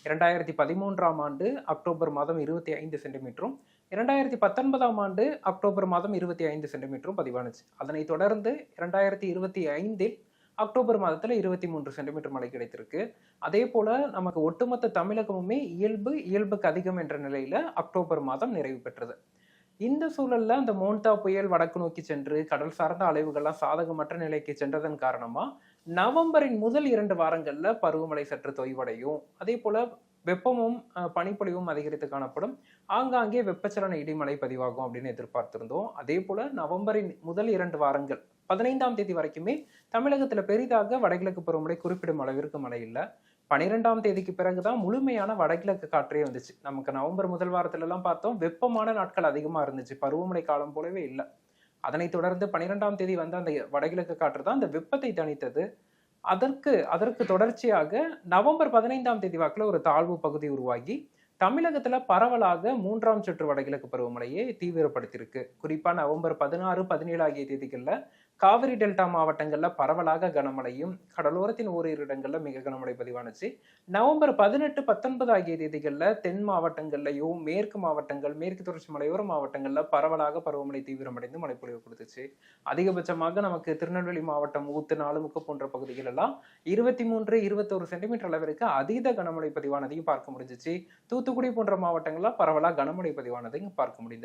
2013ஆம் ஆண்டு அக்டோபர் மாதம் 25 சென்டிமீட்டரும், 2019ஆம் ஆண்டு அக்டோபர் மாதம் 25 சென்டிமீட்டரும் பதிவானுச்சு. அதனைத் தொடர்ந்து 2025இல் அக்டோபர் மாதத்துல 23 சென்டிமீட்டர் மழை கிடைத்திருக்கு. அதே போல நமக்கு ஒட்டுமொத்த தமிழகமுமே இயல்புக்கு அதிகம் என்ற நிலையில அக்டோபர் மாதம் நிறைவு பெற்றது. இந்த சூழல்ல அந்த மோன்தா புயல் வடக்கு நோக்கி சென்று கடல் சார்ந்த அலைவுகள்லாம் சாதகமற்ற நிலைக்கு சென்றதன் காரணமா நவம்பரின் முதல் 2 வாரங்கள்ல பருவமழை சற்று தொய்வடையும். அதே போல வெப்பமும் பனிப்பொழிவும் அதிகரித்து காணப்படும். ஆங்காங்கே வெப்பச்சலன இடிமழை பதிவாகும் அப்படின்னு எதிர்பார்த்திருந்தோம். அதே போல நவம்பரின் முதல் 2 வாரங்கள் 15ஆம் தேதி வரைக்குமே தமிழகத்துல பெரிதாக வடகிழக்கு பருவமழை குறிப்பிடும் அளவிற்கு மழை இல்லை. 12ஆம் தேதிக்கு பிறகுதான் முழுமையான வடகிழக்கு காற்றே வந்துச்சு. நமக்கு நவம்பர் முதல் வாரத்துல எல்லாம் பார்த்தோம், வெப்பமான நாட்கள் அதிகமா இருந்துச்சு, பருவமழை காலம் போலவே இல்லை. அதனைத் தொடர்ந்து 12ஆம் தேதி வந்த அந்த வடகிழக்கு காற்று தான் அந்த வெப்பத்தை தணித்தது. அதற்கு தொடர்ச்சியாக நவம்பர் 15ஆம் தேதி வாக்குல ஒரு தாழ்வு பகுதி உருவாகி தமிழகத்துல பரவலாக 3ஆம் சுற்று வடகிழக்கு பருவமழையை தீவிரப்படுத்தியிருக்கு. குறிப்பா நவம்பர் 16, 17 ஆகிய தேதிகள்ல காவிரி டெல்டா மாவட்டங்கள்ல பரவலாக கனமழையும், கடலோரத்தின் ஓரிரு இடங்கள்ல மிக கனமழை பதிவானுச்சு. நவம்பர் 18, 19 ஆகிய தேதிகள்ல தென் மாவட்டங்கள்லயும், மேற்கு மாவட்டங்கள், மேற்கு தொடர்ச்சி மலையோர மாவட்டங்கள்ல பரவலாக பருவமழை தீவிரமடைந்து மழைப்பொழிவு கொடுத்துச்சு. அதிகபட்சமாக நமக்கு திருநெல்வேலி மாவட்டம், ஊத்து, நாலுமுக்கு போன்ற பகுதிகள் எல்லாம் 23, 21 சென்டிமீட்டர் அளவிற்கு அதீத கனமழை பதிவானதையும் பார்க்க முடிஞ்சிச்சு. தூத்துக்குடி போன்ற மாவட்டங்கள்ல பரவலாக கனமழை பதிவானதையும் பார்க்க முடிந்தது.